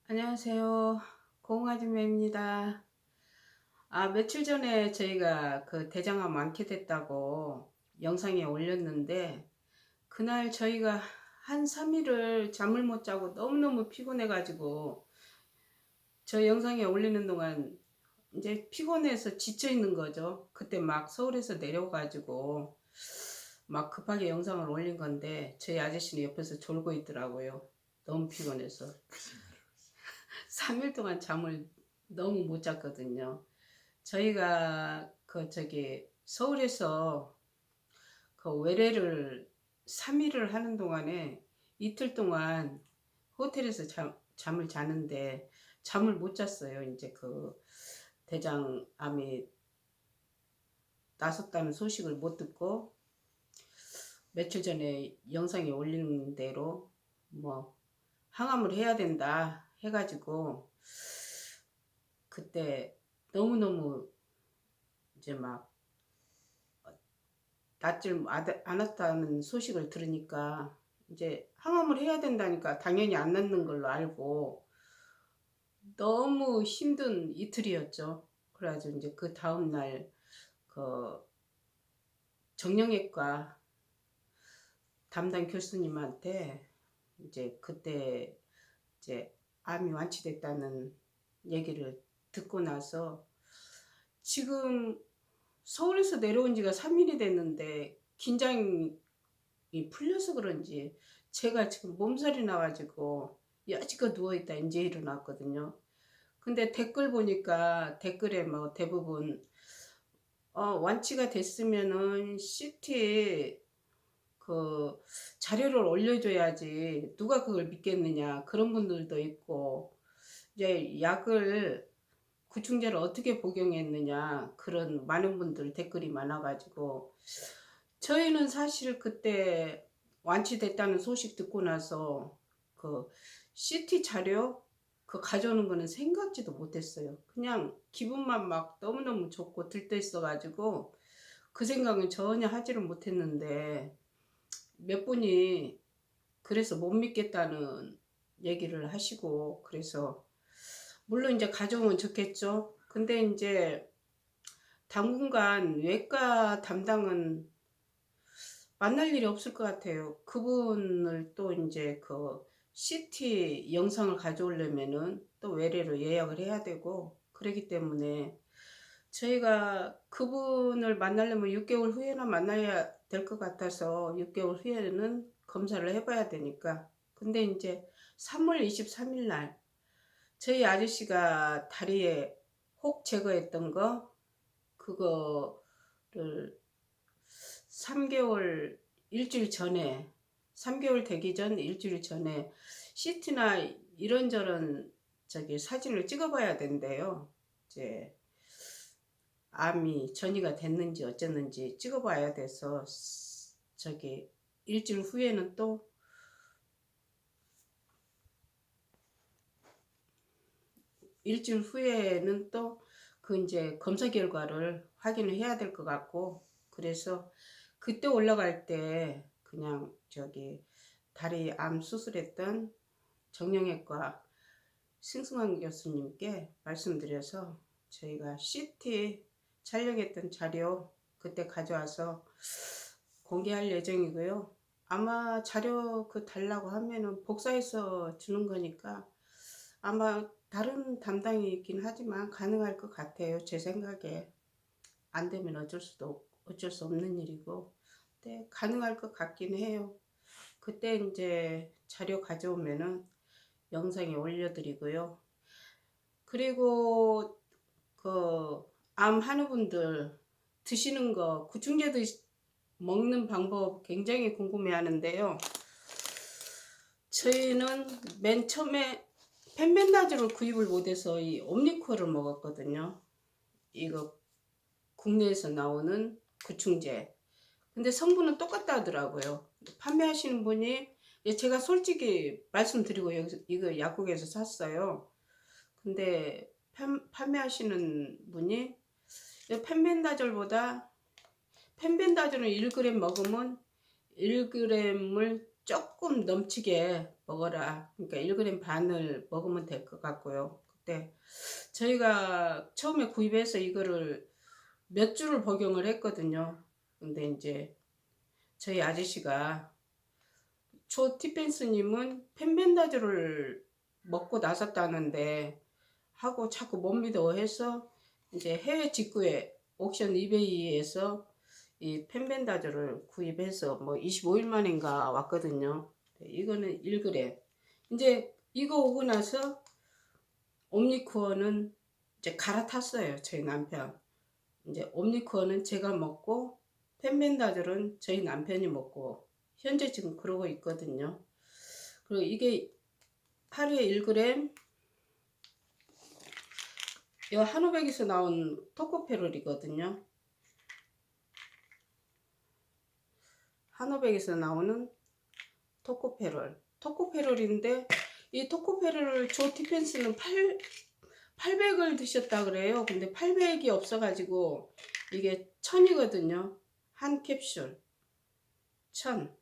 안녕하세요. 고흥아줌매입니다. 며칠 전에 저희가 그 대장암 완쾌됐다고 영상에 올렸는데, 그날 저희가 한 3일을 잠을 못 자고 너무너무 피곤해가지고, 저 영상에 올리는 동안 이제 피곤해서 지쳐 있는 거죠. 그때 막 서울에서 내려가지고 막 급하게 영상을 올린 건데, 저희 아저씨는 옆에서 졸고 있더라고요. 너무 피곤해서. 3일 동안 잠을 너무 못 잤거든요. 저희가 서울에서 그 외래를 3일을 하는 동안에 이틀 동안 호텔에서 잠을 자는데 잠을 못 잤어요. 이제 그 대장암이 나섰다는 소식을 못 듣고, 며칠 전에 영상에 올린 대로 뭐 항암을 해야 된다 해가지고, 그때 너무너무 이제 막 낫질 않았다는 소식을 들으니까 이제 항암을 해야 된다니까 당연히 안 낫는 걸로 알고 너무 힘든 이틀이었죠. 그래가지고 이제 그 다음날 그 정형외과 담당 교수님한테 이제 그때 이제 암이 완치됐다는 얘기를 듣고 나서, 지금 서울에서 내려온 지가 3일이 됐는데 긴장이 풀려서 그런지 제가 지금 몸살이 나가지고 여지껏 누워있다 이제 일어났거든요. 근데 댓글 보니까 댓글에 뭐 대부분 완치가 됐으면은 CT 그 자료를 올려줘야지 누가 그걸 믿겠느냐, 그런 분들도 있고, 이제 약을 구충제를 어떻게 복용했느냐, 그런 많은 분들 댓글이 많아가지고, 저희는 사실 그때 완치됐다는 소식 듣고 나서 그 CT 자료 그 가져오는 거는 생각지도 못했어요. 그냥 기분만 막 너무너무 좋고 들떠있어가지고 그 생각은 전혀 하지를 못했는데, 몇 분이 그래서 못 믿겠다는 얘기를 하시고, 그래서 물론 이제 가져오면 좋겠죠. 근데 이제 당분간 외과 담당은 만날 일이 없을 것 같아요. 그분을 또 이제 그 CT 영상을 가져오려면은 또 외래로 예약을 해야 되고, 그러기 때문에 저희가 그분을 만나려면 6개월 후에나 만나야 될 것 같아서 6개월 후에는 검사를 해봐야 되니까. 근데 이제 3월 23일 날 저희 아저씨가 다리에 혹 제거했던 거, 그거를 3개월 일주일 전에, 3개월 되기 전 일주일 전에 CT나 이런저런 사진을 찍어봐야 된대요. 이제 암이 전이가 됐는지 어쨌는지 찍어봐야 돼서, 저기 일주일 후에는 또 그 이제 검사 결과를 확인을 해야 될 것 같고, 그래서 그때 올라갈 때 그냥 다리 암 수술했던 정형외과 승승환 교수님께 말씀드려서 저희가 CT 촬영했던 자료 그때 가져와서 공개할 예정이고요. 아마 자료 달라고 하면은 복사해서 주는 거니까 아마 다른 담당이 있긴 하지만 가능할 것 같아요. 제 생각에. 안 되면 어쩔 수 없는 일이고, 네, 가능할 것 같긴 해요. 그때 이제 자료 가져오면은 영상에 올려드리고요. 그리고 암 환우분들 드시는 거, 구충제 먹는 방법 굉장히 궁금해 하는데요. 저희는 맨 처음에 펜벤다졸을 구입을 못해서 이 옴니코를 먹었거든요. 이거 국내에서 나오는 구충제. 근데 성분은 똑같다 하더라고요. 판매하시는 분이, 제가 솔직히 말씀드리고 이거 약국에서 샀어요. 근데 판매하시는 분이 펜벤다졸은 1g 먹으면 1g을 조금 넘치게 먹어라. 그러니까 1g 반을 먹으면 될 것 같고요. 그때 저희가 처음에 구입해서 이거를 몇 주를 복용을 했거든요. 근데 이제 저희 아저씨가 조 티펜스님은 펜벤다조를 먹고 나섰다는데 하고 자꾸 못 믿어 해서 이제 해외 직구에 옥션 이베이에서 이 펜벤다조를 구입해서 뭐 25일 만인가 왔거든요. 이거는 1g. 이제 이거 오고 나서 옴니쿠어는 이제 갈아탔어요. 저희 남편. 이제 옴니쿠어는 제가 먹고 펜벤다졸은 저희 남편이 먹고 현재 지금 그러고 있거든요. 그리고 이게 하루에 1g, 이 한우백에서 나온 토코페롤이거든요. 한우백에서 나오는 토코페롤인데 이 토코페롤을 조 티펜스는 800을 드셨다 그래요. 근데 800이 없어가지고 이게 1000이거든요. 한 캡슐 1000.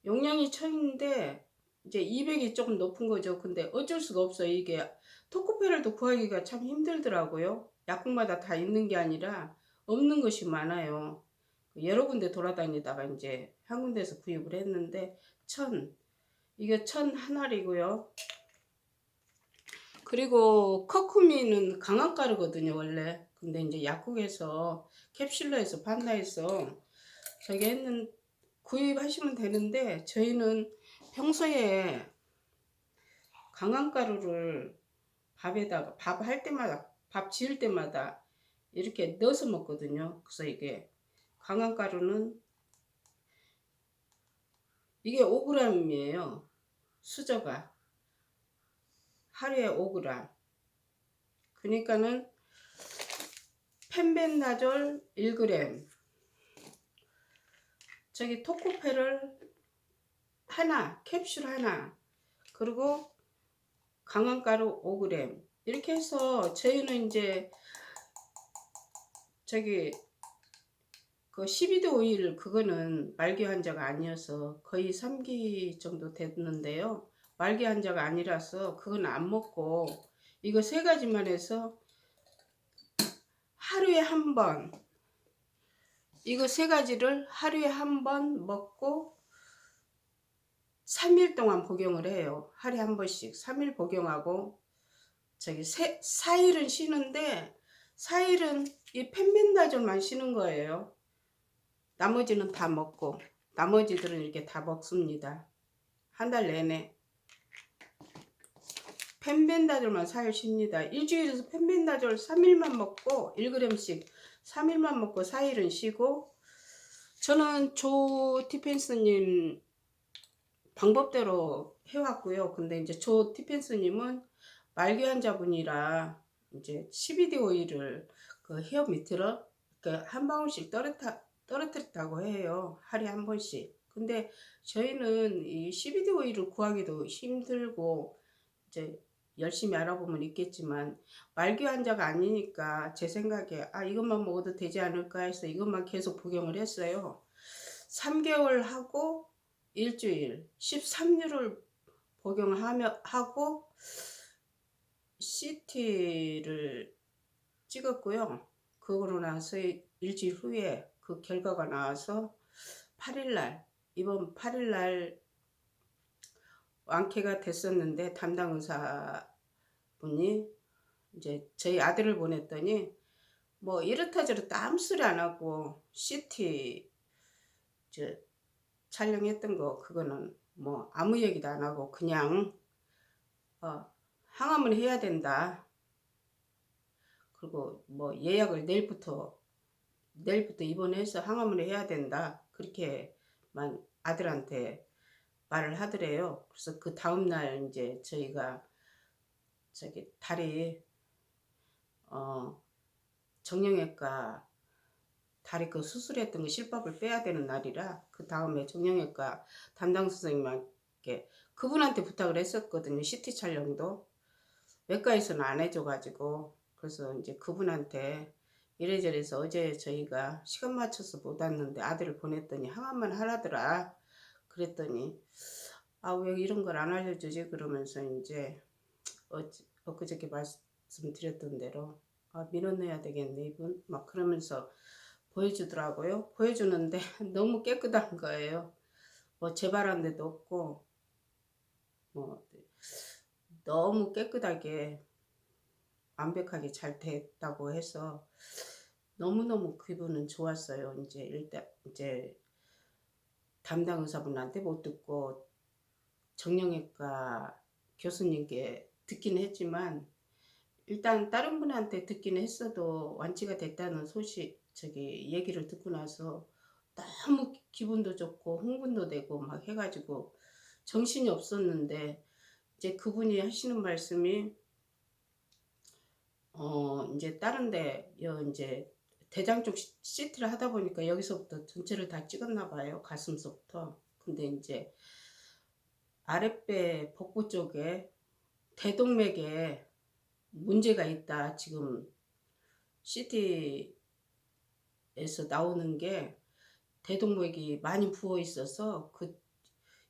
용량이 1000인데 이제 200이 조금 높은 거죠. 근데 어쩔 수가 없어요. 이게 토코페롤도 구하기가 참 힘들더라고요. 약국마다 다 있는 게 아니라 없는 것이 많아요. 여러 군데 돌아다니다가 이제 한 군데에서 구입을 했는데 1000. 이게 1000 한 알이고요. 그리고 커큐민은 강황가루거든요 원래. 근데 이제 약국에서 캡슐러에서 판다 해서 저기 했는 구입하시면 되는데 저희는 평소에 강황가루를 밥에다가 밥 할 때마다 밥 지을 때마다 이렇게 넣어서 먹거든요. 그래서 이게 강황가루는 이게 5g이에요. 수저가 하루에 5g. 그러니까는 펜벤다졸 1g, 저기 토코페롤 하나, 캡슐 하나, 그리고 강황가루 5g. 이렇게 해서 저희는 이제 저기 그 12도 오일 그거는 말기 환자가 아니어서 거의 3기 정도 됐는데요. 말기 환자가 아니라서 그건 안 먹고 이거 세 가지만 해서 하루에 한 번, 이거 세 가지를 하루에 한 번 먹고 3일 동안 복용을 해요. 하루에 한 번씩 3일 복용하고 저기 4일은 쉬는데 4일은 이 펜벤다졸만 쉬는 거예요. 나머지는 다 먹고 나머지들은 이렇게 다 먹습니다. 한 달 내내 펜벤다졸만 4일 쉽니다. 일주일에서 펜벤다졸 3일만 먹고 1g씩 3일만 먹고 4일은 쉬고, 저는 조 티펜스님 방법대로 해왔고요. 근데 이제 조 티펜스님은 말기 환자분이라 이제 CBD 오일을 그 헤어 밑으로 한 방울씩 떨어뜨렸다고 해요. 하루에 한 번씩. 근데 저희는 이 CBD 오일을 구하기도 힘들고 이제 열심히 알아보면 있겠지만 말기 환자가 아니니까 제 생각에 이것만 먹어도 되지 않을까 해서 이것만 계속 복용을 했어요. 3개월 하고 일주일 13유를 복용하고 CT를 찍었고요. 그러고 나서 일주일 후에 그 결과가 나와서 8일날, 이번 8일날 완쾌가 됐었는데 담당 의사분이 이제 저희 아들을 보냈더니 뭐 이렇다 저렇다 아무 소리 안 하고 CT 촬영했던 거 그거는 뭐 아무 얘기도 안 하고 그냥 항암을 해야 된다. 그리고 뭐 예약을 내일부터 입원해서 항암을 해야 된다. 그렇게만 아들한테 말을 하더래요. 그래서 그 다음날 이제 저희가 저기 다리 정형외과 다리 그 수술했던 거 실밥을 빼야 되는 날이라 그 다음에 정형외과 담당 선생님께 그분한테 부탁을 했었거든요. CT 촬영도 외과에서는 안 해줘가지고, 그래서 이제 그분한테 이래저래서 어제 저희가 시간 맞춰서 못 왔는데 아들을 보냈더니 항암만 하라더라. 그랬더니 아, 왜 이런 걸 안 알려주지? 그러면서 이제 엊그저께 말씀드렸던 대로 아, 민원해야 되겠네 이분 막 그러면서 보여주더라고요. 보여주는데 너무 깨끗한 거예요. 뭐 재발한 데도 없고 뭐 너무 깨끗하게 완벽하게 잘 됐다고 해서 너무너무 기분은 좋았어요. 이제 일단 이제 담당 의사분한테 못 듣고 정형외과 교수님께 듣긴 했지만 일단 다른 분한테 듣긴 했어도 완치가 됐다는 소식 얘기를 듣고 나서 너무 기분도 좋고 흥분도 되고 막 해가지고 정신이 없었는데 이제 그분이 하시는 말씀이 이제 다른데 이제 대장 쪽 CT를 하다 보니까 여기서부터 전체를 다 찍었나 봐요. 가슴서부터. 근데 이제 아랫배 복부 쪽에 대동맥에 문제가 있다. 지금 CT에서 나오는 게 대동맥이 많이 부어 있어서 그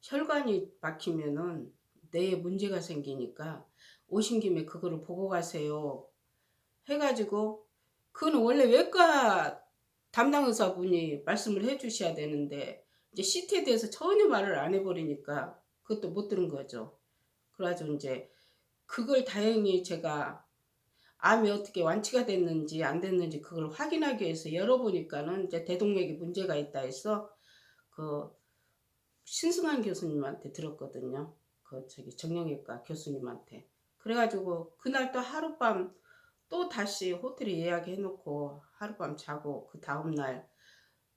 혈관이 막히면은 뇌에 문제가 생기니까 오신 김에 그거를 보고 가세요. 해가지고 그건 원래 외과 담당 의사분이 말씀을 해주셔야 되는데 이제 CT에 대해서 전혀 말을 안 해버리니까 그것도 못 들은 거죠. 그래가지고 이제 그걸 다행히 제가 암이 어떻게 완치가 됐는지 안 됐는지 그걸 확인하기 위해서 열어보니까는 이제 대동맥에 문제가 있다 해서 그 신승환 교수님한테 들었거든요. 그 정형외과 교수님한테. 그래가지고 그날 또 하룻밤 또 다시 호텔에 예약해 놓고 하룻밤 자고 그 다음날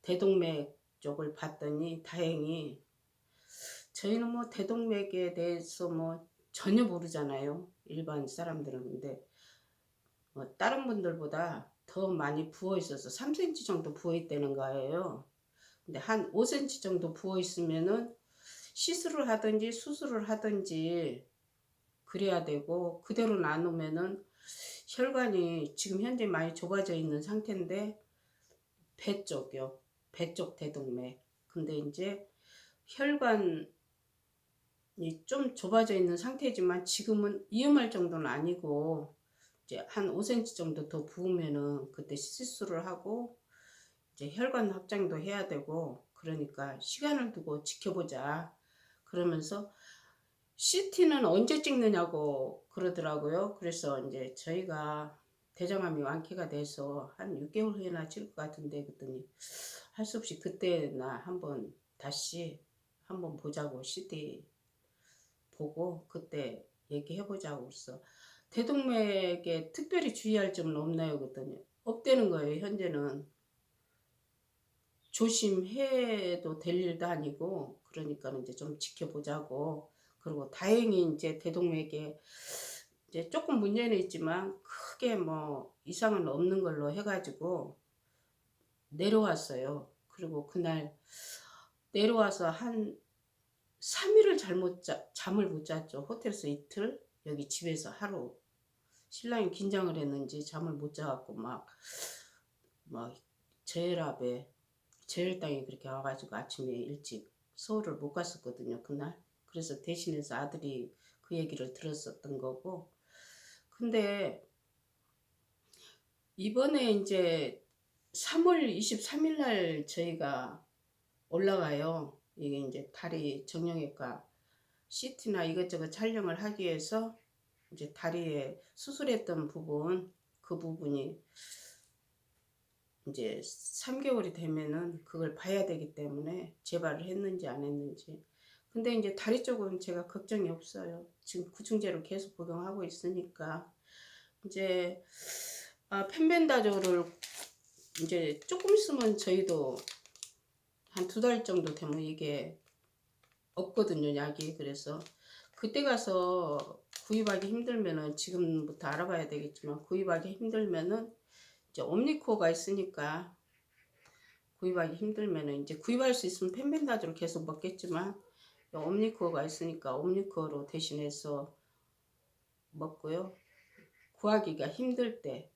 대동맥 쪽을 봤더니 다행히 저희는 뭐 대동맥에 대해서 뭐 전혀 모르잖아요. 일반 사람들은. 근데 뭐 다른 분들보다 더 많이 부어 있어서 3cm 정도 부어 있다는 거예요. 근데 한 5cm 정도 부어 있으면은 시술을 하든지 수술을 하든지 그래야 되고 그대로 놔놓으면은 혈관이 지금 현재 많이 좁아져 있는 상태인데 배 쪽이요. 배 쪽 대동맥. 근데 이제 혈관이 좀 좁아져 있는 상태지만 지금은 위험할 정도는 아니고 이제 한 5cm 정도 더 부으면은 그때 시술을 하고 이제 혈관 확장도 해야 되고 그러니까 시간을 두고 지켜보자. 그러면서 CT는 언제 찍느냐고 그러더라고요. 그래서 이제 저희가 대장암이 완쾌가 돼서 한 6개월 후에나 찍을 것 같은데 그랬더니 할 수 없이 그때나 한번 다시 한번 보자고 CT 보고 그때 얘기해보자고 그랬어. 대동맥에 특별히 주의할 점은 없나요? 그랬더니 없다는 거예요. 현재는 조심해도 될 일도 아니고 그러니까 이제 좀 지켜보자고. 그리고 다행히 이제 대동맥에 이제 조금 문제는 있지만 크게 뭐 이상은 없는 걸로 해가지고 내려왔어요. 그리고 그날 내려와서 한 3일을 잠을 못 잤죠. 호텔에서 이틀, 여기 집에서 하루. 신랑이 긴장을 했는지 잠을 못 자갖고 막 저혈압에 저혈당이 그렇게 와가지고 아침에 일찍 서울을 못 갔었거든요. 그날. 그래서 대신해서 아들이 그 얘기를 들었었던 거고. 근데 이번에 이제 3월 23일 날 저희가 올라가요. 이게 이제 다리 정형외과 CT나 이것저것 촬영을 하기 위해서 이제 다리에 수술했던 부분, 그 부분이 이제 3개월이 되면은 그걸 봐야 되기 때문에 재발을 했는지 안 했는지. 근데 이제 다리 쪽은 제가 걱정이 없어요. 지금 구충제로 계속 복용하고 있으니까. 이제 펜벤다졸을 이제 조금 있으면 저희도 한 2달 정도 되면 이게 없거든요, 약이. 그래서 그때 가서 구입하기 힘들면은 지금부터 알아봐야 되겠지만 구입하기 힘들면은 이제 옴니코어가 있으니까 구입하기 힘들면은 이제 구입할 수 있으면 펜벤다졸을 계속 먹겠지만 옴니코어가 있으니까 옴니코어로 대신해서 먹고요. 구하기가 힘들 때.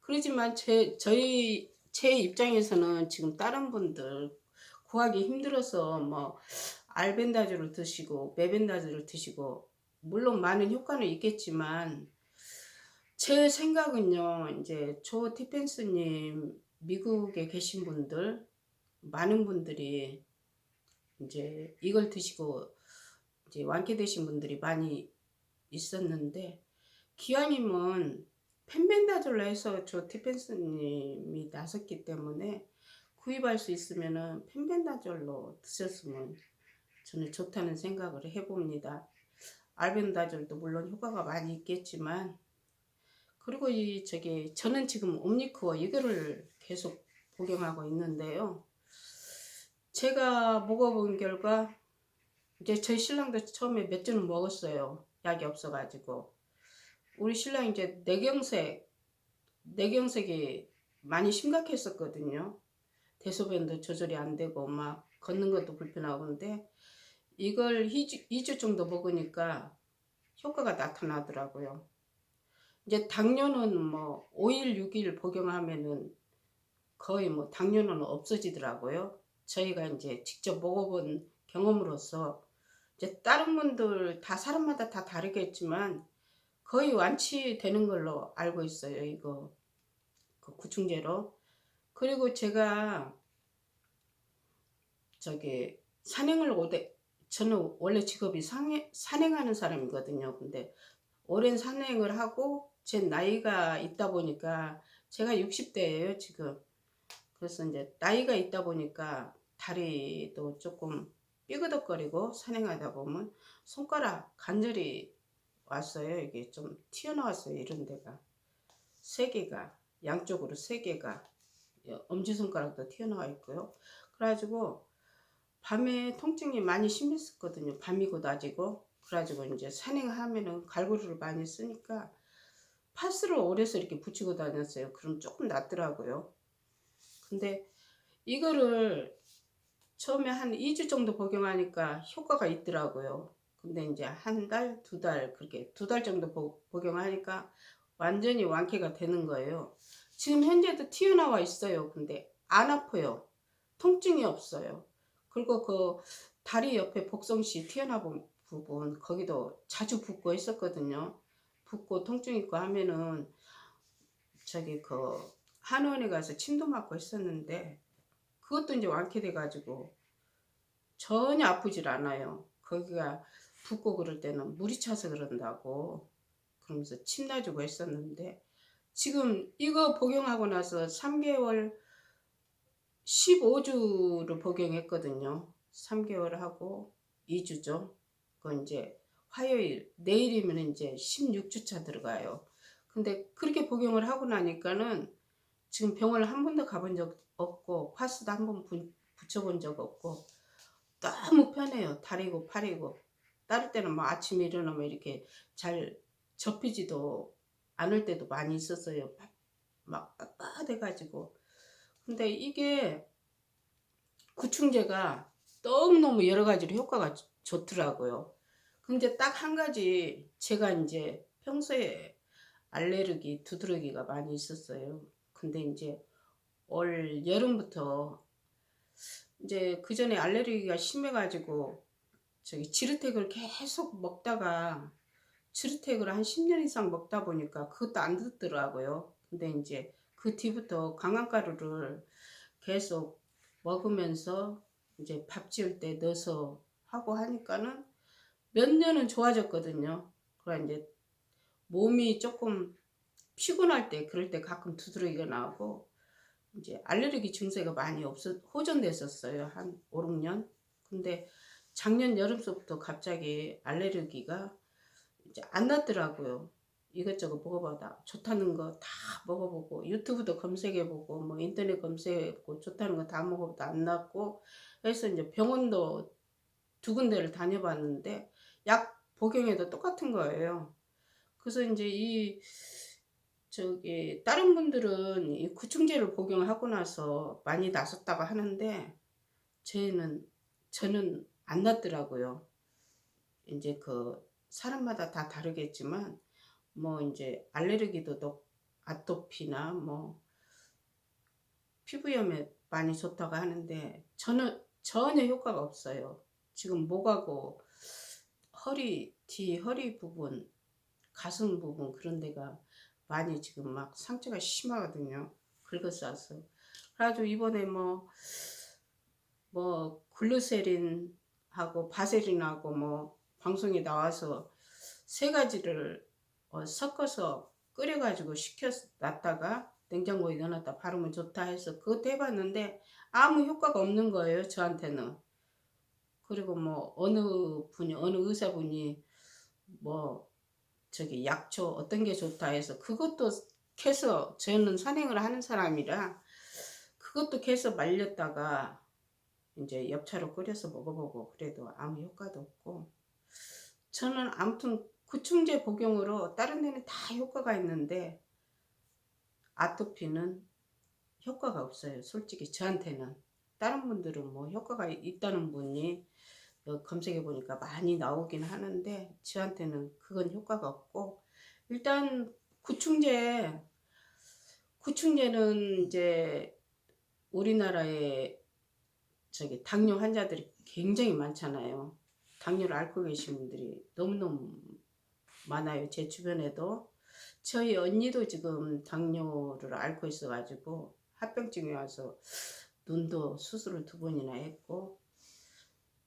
그러지만 제 입장에서는 지금 다른 분들 구하기 힘들어서 뭐 알벤다졸을 드시고 메벤다졸을 드시고 물론 많은 효과는 있겠지만 제 생각은요. 이제 조 티펜스님 미국에 계신 분들 많은 분들이 이제 이걸 드시고 이제 완쾌되신 분들이 많이 있었는데 기왕이면 펜벤다졸로 해서 조 티펜스님이 나섰기 때문에 구입할 수 있으면은 펜벤다졸로 드셨으면 저는 좋다는 생각을 해봅니다. 알벤다졸도 물론 효과가 많이 있겠지만 그리고 저는 지금 옴니크어 이거를 계속 복용하고 있는데요. 제가 먹어본 결과 이제 저희 신랑도 처음에 몇 주는 먹었어요. 약이 없어가지고. 우리 신랑 이제 뇌경색이 많이 심각했었거든요. 대소변도 조절이 안 되고 막 걷는 것도 불편하고 근데 이걸 2주 정도 먹으니까 효과가 나타나더라고요. 이제 당뇨는 뭐 5일, 6일 복용하면은 거의 뭐 당뇨는 없어지더라고요. 저희가 이제 직접 먹어본 경험으로서 이제 다른 분들 다 사람마다 다 다르겠지만 거의 완치되는 걸로 알고 있어요. 이거 그 구충제로. 그리고 제가 저기 저는 원래 직업이 산행하는 사람이거든요. 근데 오랜 산행을 하고 제 나이가 있다 보니까 제가 60대예요 지금. 그래서 이제 나이가 있다 보니까 다리도 조금 삐그덕거리고 산행하다 보면 손가락 관절이 왔어요. 이게 좀 튀어나왔어요. 이런 데가 세 개가 양쪽으로 세 개가 엄지손가락도 튀어나와 있고요. 그래가지고 밤에 통증이 많이 심했었거든요. 밤이고 낮이고. 그래가지고 이제 산행하면은 갈고리를 많이 쓰니까 파스를 오래서 이렇게 붙이고 다녔어요. 그럼 조금 낫더라고요. 근데 이거를 처음에 한 2주 정도 복용하니까 효과가 있더라고요. 근데 이제 한 달, 두 달, 그렇게 두 달 정도 복용하니까 완전히 완쾌가 되는 거예요. 지금 현재도 튀어나와 있어요. 근데 안 아파요. 통증이 없어요. 그리고 그 다리 옆에 복성씨 튀어나온 부분 거기도 자주 붓고 했었거든요. 붓고 통증 있고 하면은 저기 그 한의원에 가서 침도 맞고 했었는데 그것도 이제 완쾌돼 가지고 전혀 아프질 않아요. 거기가 붓고 그럴 때는 물이 차서 그런다고 그러면서 침 놔주고 했었는데 지금 이거 복용하고 나서 3개월 15주를 복용했거든요. 3개월 하고 2주죠. 그건 이제 화요일, 내일이면 이제 16주차 들어가요. 근데 그렇게 복용을 하고 나니까는 지금 병원을 한 번도 가본 적 없고 파스도 한 번 붙여본 적 없고 너무 편해요. 다리고 팔이고. 따를 때는 뭐 아침에 일어나면 이렇게 잘 접히지도 않을 때도 많이 있었어요. 막 빳빳해가지고. 근데 이게 구충제가 너무너무 여러 가지로 효과가 좋더라고요. 근데 딱 한 가지 제가 이제 평소에 알레르기, 두드러기가 많이 있었어요. 근데 이제 올 여름부터 이제 그 전에 알레르기가 심해가지고 저기 지르텍을 계속 먹다가 지르텍을 한 10년 이상 먹다 보니까 그것도 안 듣더라고요. 근데 이제 그 뒤부터 강황가루를 계속 먹으면서 이제 밥 지을 때 넣어서 하고 하니까는 몇 년은 좋아졌거든요. 그래 이제 몸이 조금 피곤할 때 그럴 때 가끔 두드러기가 나오고 이제 알레르기 증세가 많이 호전됐었어요. 한 5, 6년. 근데 작년 여름서부터 갑자기 알레르기가 이제 안 났더라고요. 이것저것 먹어봐다 좋다는 거 다 먹어보고 유튜브도 검색해보고 뭐 인터넷 검색해보고 좋다는 거 다 먹어봐도 안 났고 그래서 이제 병원도 두 군데를 다녀봤는데 약 복용해도 똑같은 거예요. 그래서 이제 다른 분들은 이 구충제를 복용하고 나서 많이 나섰다고 하는데 저는 안 났더라고요. 이제 그 사람마다 다 다르겠지만 뭐 이제 알레르기도 아토피나 뭐 피부염에 많이 좋다고 하는데 저는 전혀 효과가 없어요. 지금 목하고 허리, 뒤 허리 부분, 가슴 부분 그런 데가 많이 지금 막 상처가 심하거든요. 긁어싸서. 그래가지고 이번에 글리세린하고 바세린하고 방송에 나와서 세 가지를 섞어서 끓여가지고 식혀놨다가 냉장고에 넣어놨다 바르면 좋다 해서 그것도 해봤는데 아무 효과가 없는 거예요, 저한테는. 그리고 어느 의사분이 저기 약초 어떤 게 좋다 해서 그것도 캐서, 저는 산행을 하는 사람이라 그것도 캐서 말렸다가 이제 엽차로 끓여서 먹어보고 그래도 아무 효과도 없고, 저는 아무튼 구충제 복용으로 다른 데는 다 효과가 있는데 아토피는 효과가 없어요. 솔직히 저한테는. 다른 분들은 효과가 있다는 분이 검색해 보니까 많이 나오긴 하는데 저한테는 그건 효과가 없고, 일단 구충제는 이제 우리나라에 저기 당뇨 환자들이 굉장히 많잖아요. 당뇨를 앓고 계신 분들이 너무너무 많아요. 제 주변에도. 저희 언니도 지금 당뇨를 앓고 있어가지고 합병증이 와서 눈도 수술을 2번이나 했고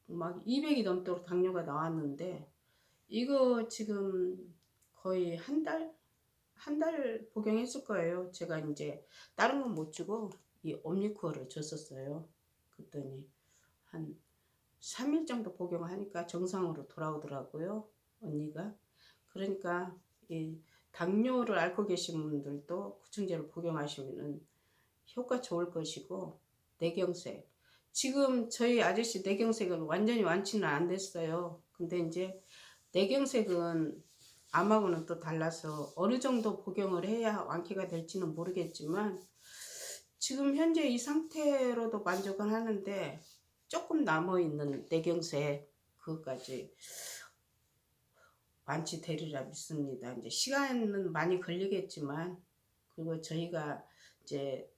막 200이 넘도록 당뇨가 나왔는데, 이거 지금 거의 한 달 복용했을 거예요. 제가 이제 다른 건 못 주고 이 옴니코어를 줬었어요. 그랬더니 한 3일 정도 복용하니까 정상으로 돌아오더라고요, 언니가. 그러니까 이 당뇨를 앓고 계신 분들도 구충제를 복용하시면은 효과 좋을 것이고, 뇌경색. 지금 저희 아저씨 뇌경색은 완전히 완치는 안 됐어요. 근데 이제 뇌경색은 암하고는 또 달라서 어느 정도 복용을 해야 완쾌가 될지는 모르겠지만 지금 현재 이 상태로도 만족은 하는데 조금 남아있는 뇌경색 그것까지 완치되리라 믿습니다. 이제 시간은 많이 걸리겠지만, 그리고 저희가 이제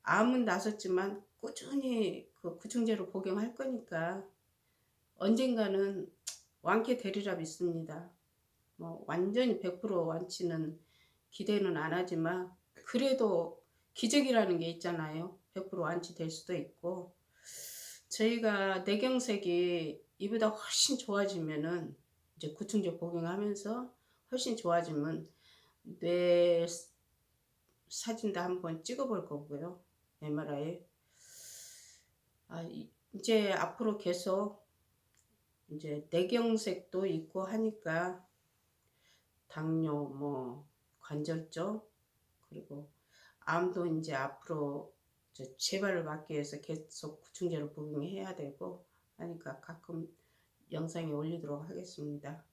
암은 나섰지만 꾸준히 그 구충제로 복용할 거니까 언젠가는 완쾌되리라 믿습니다. 완전히 100% 완치는 기대는 안 하지만 그래도 기적이라는 게 있잖아요. 100% 완치될 수도 있고, 저희가 뇌경색이 이보다 훨씬 좋아지면은 이제 구충제 복용하면서 훨씬 좋아지면 뇌 사진도 한번 찍어볼 거고요. MRI. 이제 앞으로 계속 이제 뇌경색도 있고 하니까 당뇨, 관절염, 그리고 암도 이제 앞으로 재발을 막기 위해서 계속 구충제를 복용해야 되고 하니까 가끔 영상에 올리도록 하겠습니다.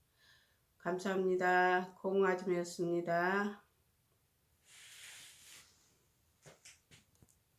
감사합니다. 공아줌이었습니다.